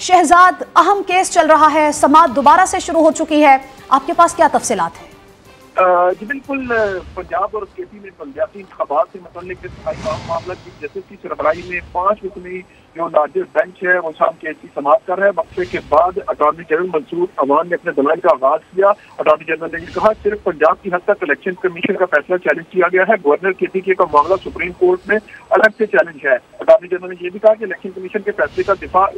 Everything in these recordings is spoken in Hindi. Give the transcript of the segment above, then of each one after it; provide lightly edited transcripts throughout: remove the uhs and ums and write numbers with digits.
शहजाद, अहम केस चल रहा है, समाअत दोबारा से शुरू हो चुकी है, आपके पास क्या तफसीलात है? जी बिल्कुल, पंजाब और केपी में पंजाबी इंतखाबात से मुतल्लिक मामला की जस्टिस की सरबराही में 5 रुकनी जो लार्जेस्ट बेंच है वो शाम केस की समाअत कर रहा है। वक्फे के बाद अटॉर्नी जनरल मंसूर अवान ने अपने दलाइल का आगाज किया। अटॉर्नी जनरल ने कहा सिर्फ पंजाब की हद तक इलेक्शन कमीशन का फैसला चैलेंज किया गया है, गवर्नर केपी का मामला सुप्रीम कोर्ट में अलग से चैलेंज है। अटॉर्नी जनरल ने यह भी कहा कि इलेक्शन कमीशन के फैसले का दिफा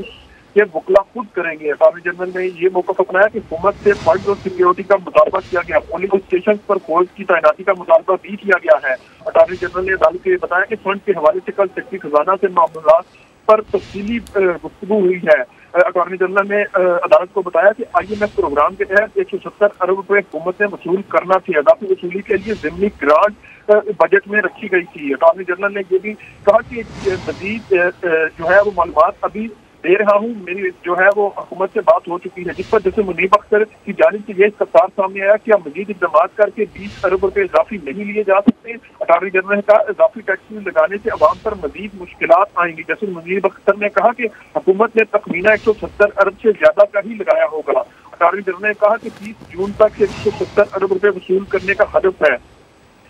ये वकला खुद करेंगे। अटॉर्नी जनरल ने ये मौका अपनाया कि हुकूमत से फंड और सिक्योरिटी का मुतालबा किया गया, पोलिंग स्टेशन पर फौज की तैनाती का मुतालबा भी किया गया है। अटॉर्नी जनरल ने अदालत को बताया कि फंड के हवाले से कल सेक्रेटरी खजाना से मामला पर तफसीली गुफ्तगू हुई है। अटॉर्नी जनरल ने अदालत को बताया कि IMF प्रोग्राम के तहत 170 अरब रुपए हुकूमत ने वसूल करना थी। अदालत वसूली के लिए ज़िमनी ग्रांट बजट में रखी गई थी। अटॉर्नी जनरल ने ये भी कहा कि मजीद जो है वो मालूमात अभी दे रहा हूँ, मेरी जो है वो हुकूमत से बात हो चुकी है, जिस पर जैसे मुनीब अख्तर की जानिब से ये इस्तफसार सामने आया कि अब मजीद इक़दाम करके 20 अरब रुपए इजाफी नहीं लिए जा सकते। अटॉर्नी जनरल ने कहा इजाफी टैक्स लगाने से अवाम पर मजीद मुश्किलात आएंगी। जैसे मुनीब अख्तर ने कहा कि हुकूमत ने तखमीना 170 अरब से ज्यादा का ही लगाया होगा। अटॉर्नी जनरल ने कहा कि 30 जून तक 170 अरब रुपए वसूल करने का हदफ है।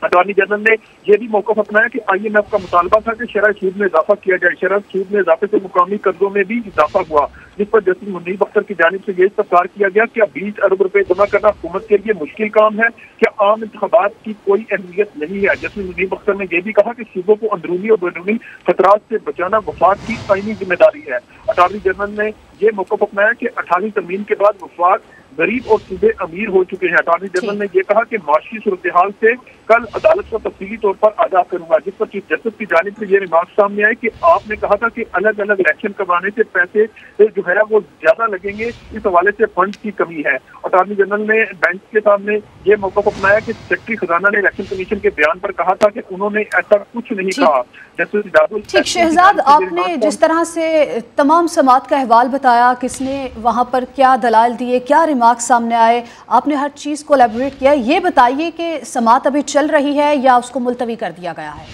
अटॉर्नी जनरल ने यह भी मौका अपनाया कि IMF का मुतालबा था कि शरह सूद में इजाफा किया जाए। शरह सूद में इजाफे से मुकामी कर्जों में भी इजाफा हुआ, जिस पर जस्टिस मुनीब अख्तर की जानिब से यह इस्तफसार किया गया कि 20 अरब रुपए जमा करना हुकूमत के लिए मुश्किल काम है, क्या आम इंतखाबात की कोई अहमियत नहीं है। जस्टिस मुनीब अख्तर ने यह भी कहा कि सूबों को अंदरूनी और बैरूनी खतरात से बचाना वफाक की आईनी जिम्मेदारी है। अटॉर्नी जनरल ने यह मौका अपनाया कि 18वीं तरमीम के बाद वफाक गरीब और सूबे अमीर हो चुके हैं। अटॉर्नी जनरल ने यह कहा कि माशी सूरत हाल से कल अदालत को तफसीली तौर पर आगाह करूंगा, जिस पर चीफ जस्टिस की जानिब से ये रिमार्क सामने आए कि आपने कहा था कि अलग अलग इलेक्शन करवाने से पैसे जो है वो ज्यादा लगेंगे, इस हवाले से फंड की कमी है। अटॉर्नी जनरल ने बेंच के सामने ये मौका अपनाया कि सेक्रेटरी खजाना ने इलेक्शन कमीशन के बयान पर कहा था कि उन्होंने ऐसा कुछ नहीं कहा। ठीक शहजाद, आपने जिस तरह से तमाम समाअत का अहवाल बताया, किसने वहाँ पर क्या दलाल दिए, क्या रिमार्क सामने आए, आपने हर चीज़ को एलैबोरेट किया। ये बताइए कि समाअत अभी चल रही है या उसको मुलतवी कर दिया गया है?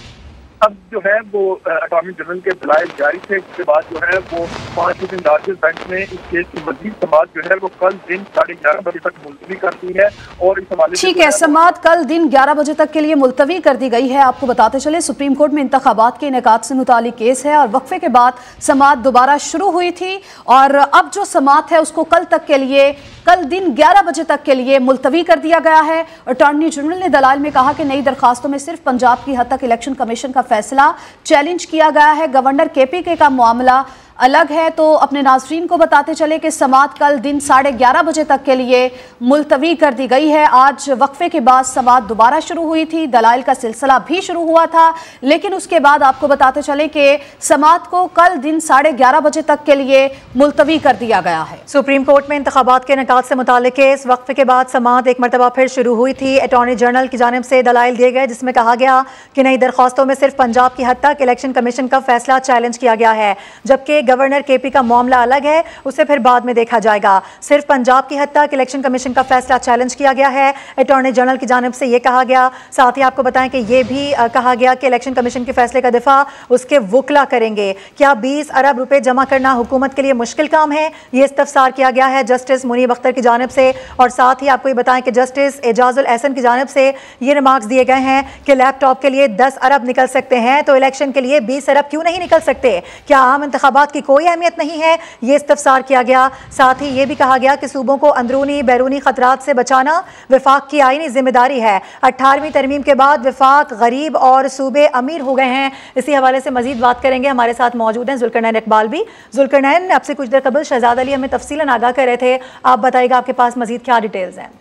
अब जो है वो अटॉर्नी जनरल के दलाइल जारी थे, उसके बाद जो है वो 5 दिन लार्जेस्ट बेंच ने इस केस की मजीद समाअत जो है वो कल दिन 11:30 बजे तक मुलतवी कर दी है। और इस हवाले से ठीक है, समाअत कल दिन 11 बजे तक के लिए मुलतवी कर दी गई है। आपको बताते चले सुप्रीम कोर्ट में इंतखाबात के इनेकाद से मुतालिक केस है और वक्फे के बाद समाअत दोबारा शुरू हुई थी और अब जो समाअत है उसको कल दिन 11 बजे तक के लिए मुलतवी कर दिया गया है। अटॉर्नी जनरल ने दलाइल में कहा कि नई दरखास्तों में सिर्फ पंजाब की हद तक इलेक्शन कमीशन का फैसला चैलेंज किया गया है, गवर्नर KP का मामला अलग है। तो अपने नाजरीन को बताते चले कि समाअत कल दिन 11:30 बजे तक के लिए मुलतवी कर दी गई है। आज वक्फे के बाद समाअत दोबारा शुरू हुई थी, दलाइल का सिलसिला भी शुरू हुआ था, लेकिन उसके बाद आपको बताते चले कि समाअत को कल दिन 11:30 बजे तक के लिए मुलतवी कर दिया गया है। सुप्रीम कोर्ट में इंतखाबात के इनेकाद से मुताल्लिक केस वक्फे के बाद समाअत एक मरतबा फिर शुरू हुई थी। अटॉर्नी जनरल की जानिब से दलाइल दिए गए, जिसमें कहा गया कि नई दरखास्तों में सिर्फ पंजाब की हद तक इलेक्शन कमीशन का फैसला चैलेंज किया गया है, जबकि गवर्नर KP का मामला अलग है, उसे फिर बाद में देखा जाएगा। सिर्फ पंजाब की हद तक इलेक्शन कमीशन का फैसला चैलेंज किया गया है, अटॉर्नी जनरल की जानिब से यह कहा गया। साथ ही आपको बताएं कि यह भी कहा गया कि इलेक्शन कमीशन के फैसले का दिफा उसके वकला करेंगे। क्या 20 अरब रुपए जमा करना हुकूमत के लिए मुश्किल काम है, यह इस्तफसार किया गया है जस्टिस मुनीब अख्तर की जानिब से। और साथ ही आपको ये बताएं कि जस्टिस एजाजुल एहसन की जानिब से ये रिमार्क्स दिए गए हैं कि लैपटॉप के लिए 10 अरब निकल सकते हैं तो इलेक्शन के लिए 20 अरब क्यों नहीं निकल सकते, क्या आम इंतखाबात की कोई अहमियत नहीं है, ये इस्तफसार किया गया। साथ ही ये भी कहा गया कि सूबों को अंदरूनी बैरूनी खतरात से बचाना वफाक की आईनी जिम्मेदारी है। 18वीं तरमीम के बाद वफाक गरीब और सूबे अमीर हो गए हैं। इसी हवाले से मजीद बात करेंगे, हमारे साथ मौजूद हैं जुल्करनैन इकबाल भी। जुल्करनैन, आपसे कुछ देर कबल शहजाद अली हमें तफसीलन आगाह कर रहे थे, आप बताइएगा आपके पास मजीद क्या डिटेल्स हैं?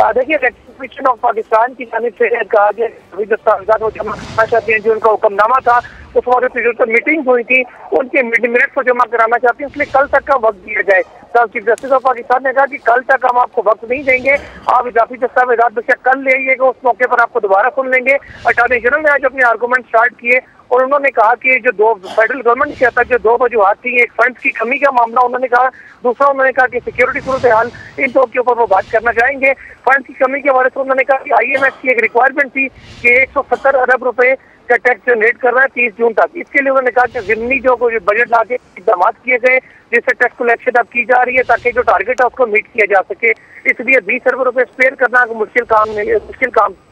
देखिए, इलेक्शन कमीशन ऑफ पाकिस्तान की जानिब से कहा गया दस्तावेज़ात वो जमा करना चाहते हैं, जो उनका हुक्मनामा था उस मौजूद पर मीटिंग हुई थी, उनके मिनट को जमा कराना चाहते हैं, इसलिए कल तक का वक्त दिया जाए। चीफ जस्टिस ऑफ पाकिस्तान ने कहा कि कल तक हम आपको वक्त नहीं देंगे, आप इजाफी दस्तावेज़ात बेशक कल ले आइएगा, उस मौके पर आपको दोबारा सुन लेंगे। अटॉर्नी जनरल ने आज अपने आर्गूमेंट स्टार्ट किए और उन्होंने कहा कि जो दो फेडरल गवर्नमेंट के तक जो दो वजूहात थी, एक फंड की कमी का मामला उन्होंने कहा, दूसरा उन्होंने कहा कि सिक्योरिटी सूरत हाल, इन दो के ऊपर वो बात करना चाहेंगे। फंड की कमी के हवाले से उन्होंने कहा कि IMF की एक रिक्वायरमेंट थी कि 170 अरब रुपए टैक्स जनरेट कर रहा है 30 जून तक। इसके लिए उन्होंने कहा कि जिमनी जो बजट लाके इकदाम किए गए जिससे टैक्स कलेक्शन अब की जा रही है ताकि जो टारगेट है उसको मीट किया जा सके, इसलिए 20 अरब रुपए स्पेयर करना मुश्किल काम के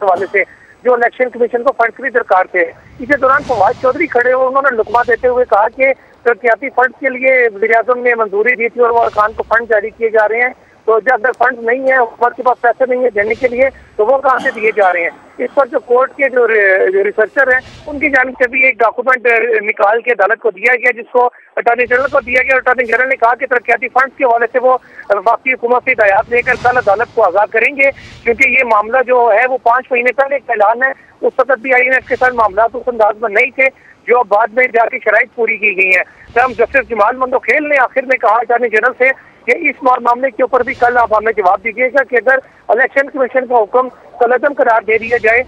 हवाले से जो इलेक्शन कमीशन को फंड की दरकार थे। इसी दौरान फवाद चौधरी खड़े हुए उन्होंने लुकमा देते हुए कहा कि तरक्याती फंड के लिए वज़ीर-ए-आज़म ने मंजूरी दी थी और वो खान को फंड जारी किए जा रहे हैं, तो जब अगर फंड नहीं है, हुकूमत के पास पैसे नहीं है देने के लिए, तो वो कहाँ से दिए जा रहे हैं। इस पर जो कोर्ट के जो रिसर्चर हैं उनकी जानिब से भी एक डॉक्यूमेंट निकाल के अदालत को दिया गया, जिसको अटॉर्नी जनरल को दिया गया। अटॉर्नी जनरल ने कहा कि तरक्याती फंड के हवाले से वो वफाकी हुकूमत से हिदायत लेकर कल अदालत को आगाह करेंगे, क्योंकि ये मामला जो है वो 5 महीने पहले एक ऐलान है, उस वक्त भी IMF के साथ मामला उस अंदाज में नहीं थे जो बाद में जाके शराइत पूरी की गई हैं। तब जस्टिस जमाल मंदोखेल ने आखिर में कहा अटॉर्नी जनरल से कि इस मामले के ऊपर भी कल आप हमें जवाब दीजिएगा कि अगर इलेक्शन कमीशन का हुक्म कलअदम करार दे दिया जाए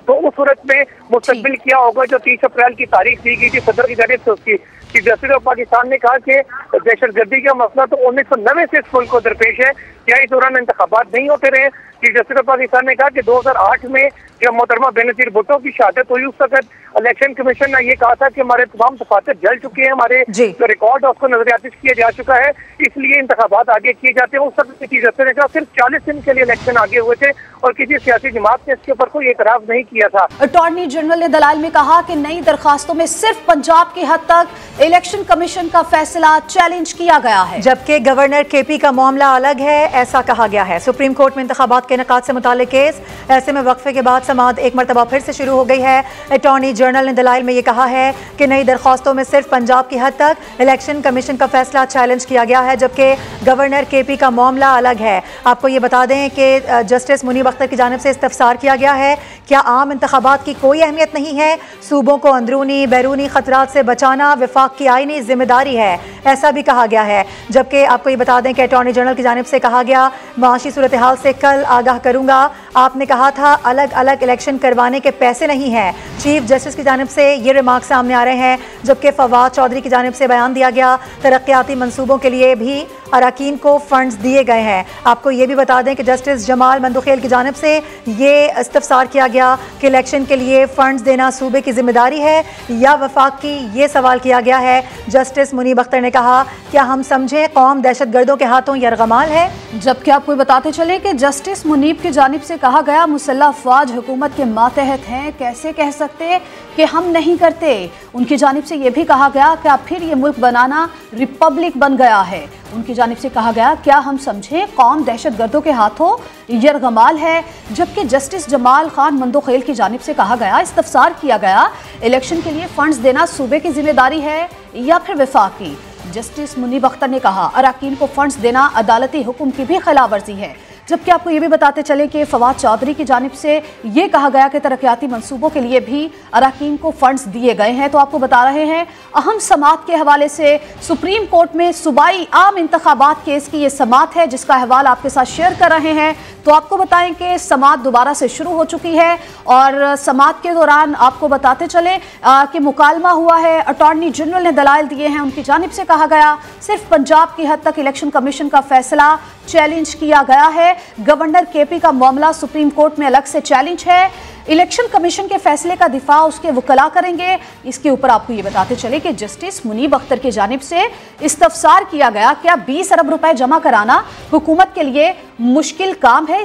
तो उस सूरत में मुस्तकबिल क्या होगा। जो 30 अप्रैल की तारीख दी गई थी सदर की जानिब से, उसकी चीफ जस्टिस ऑफ पाकिस्तान ने कहा कि दहशतगर्दी का मसला तो 1990 से इस मुल्क को दरपेश है, क्या इस दौरान इंतखाबात नहीं होते रहे। चीफ जस्टिस ऑफ पाकिस्तान ने कहा कि 2008 में जब मोहतरमा बेनज़ीर भुट्टो की शहादत हुई उस वक्त इलेक्शन कमीशन ने ये कहा था कि हमारे तमाम दफातर जल चुके हैं, हमारे जो रिकॉर्ड है उसको नजरियातिश किया जा चुका है, इसलिए इंतखाबात आगे किए जाते हैं। उस वक्त चीफ जस्टिस ने कहा सिर्फ 40 दिन के लिए इलेक्शन आगे हुए थे और किसी सियासी जमात ने इसके ऊपर कोई एतराज नहीं किया था। अटॉर्नी जनरल ने दलाइल में कहा कि नई दरखास्तों में सिर्फ पंजाब की हद तक इलेक्शन कमीशन का फैसला चैलेंज किया गया है, जबकि गवर्नर KP का मामला अलग है, ऐसा कहा गया है। सुप्रीम कोर्ट में इंतखाबात के इनेकाद से मुताल्लिक केस, ऐसे में वक्फे के बाद समाअत एक मरतबा फिर से शुरू हो गई है। अटॉर्नी जनरल ने दलाइल में ये कहा है कि नई दरख्वास्तों में सिर्फ पंजाब की हद तक इलेक्शन कमीशन का फैसला चैलेंज किया गया है, जबकि गवर्नर KP का मामला अलग है। आपको ये बता दें कि जस्टिस मुनीब अख्तर की जानिब से इस्तफसार किया गया है, क्या आम इंतखाबात की कोई अहमियत नहीं है, सूबों को अंदरूनी बैरूनी खतरात से बचाना वफाक की आईनी जिम्मेदारी है, ऐसा भी कहा गया है। जबकि आपको ये बता दें कि अटॉर्नी जनरल की जानिब से कहा गया माशी सूरत हाल से कल आगाह करूंगा। आपने कहा था अलग अलग इलेक्शन करवाने के पैसे नहीं हैं। चीफ जस्टिस की जानिब से ये रिमार्क सामने आ रहे हैं, जबकि फवाद चौधरी की जानिब से बयान दिया गया तरक्याती मंसूबों के लिए भी अरकान को फंड्स दिए गए हैं। आपको ये भी बता दें कि जस्टिस जमाल मंदोखेल की जानिब से ये इस्तफसार किया गया कि इलेक्शन के लिए फंड्स देना सूबे की जिम्मेदारी है या वफाक की, ये सवाल किया गया है। जस्टिस मुनीब अख्तर ने कहा क्या हम समझें कौम दहशतगर्दों के हाथों यरगमाल है। जबकि आपको बताते चले कि जस्टिस मुनीब की जानिब से कहा गया मुसल्लह अफवाज हुकूमत के मातहत हैं, कैसे कह सकते कि हम नहीं करते। उनकी जानिब से यह भी कहा गया कि अब फिर ये मुल्क बनाना रिपब्लिक बन गया है। उनकी जानिब से कहा गया क्या हम समझें कौम दहशतगर्दों के हाथों यरगमाल है। जबकि जस्टिस जमाल खान मंदोखेल की जानिब से कहा गया इस्तफसार किया गया इलेक्शन के लिए फंड्स देना सूबे की जिम्मेदारी है या फिर वफाक की। जस्टिस मुनीब अख्तर ने कहा अरकान को फंड्स देना अदालती हुक्म की भी खिलाफवर्जी है। जबकि आपको ये भी बताते चले कि फवाद चौधरी की जानिब से ये कहा गया कि तरक्याती मंसूबों के लिए भी अरकान को फंड्स दिए गए हैं। तो आपको बता रहे हैं अहम समाअत के हवाले से सुप्रीम कोर्ट में सूबाई आम इंतखाबात केस की ये समाअत है, जिसका अहवाल आपके साथ शेयर कर रहे हैं। तो आपको बताएं कि समाअत दोबारा से शुरू हो चुकी है और समाअत के दौरान आपको बताते चले कि मुकालमा हुआ है। अटॉर्नी जनरल ने दलाइल दिए हैं, उनकी जानिब से कहा गया सिर्फ पंजाब की हद तक इलेक्शन कमीशन का फैसला चैलेंज किया गया है। गवर्नर KP का मामला सुप्रीम कोर्ट में अलग से चैलेंज है। इलेक्शन कमीशन के फैसले का दिफा उसके वकला करेंगे। इसके ऊपर आपको ये बताते चले कि जस्टिस मुनीब अख्तर की जानिब से इस्तफसार किया गया क्या 20 अरब रुपए जमा कराना हुकूमत के लिए मुश्किल काम है।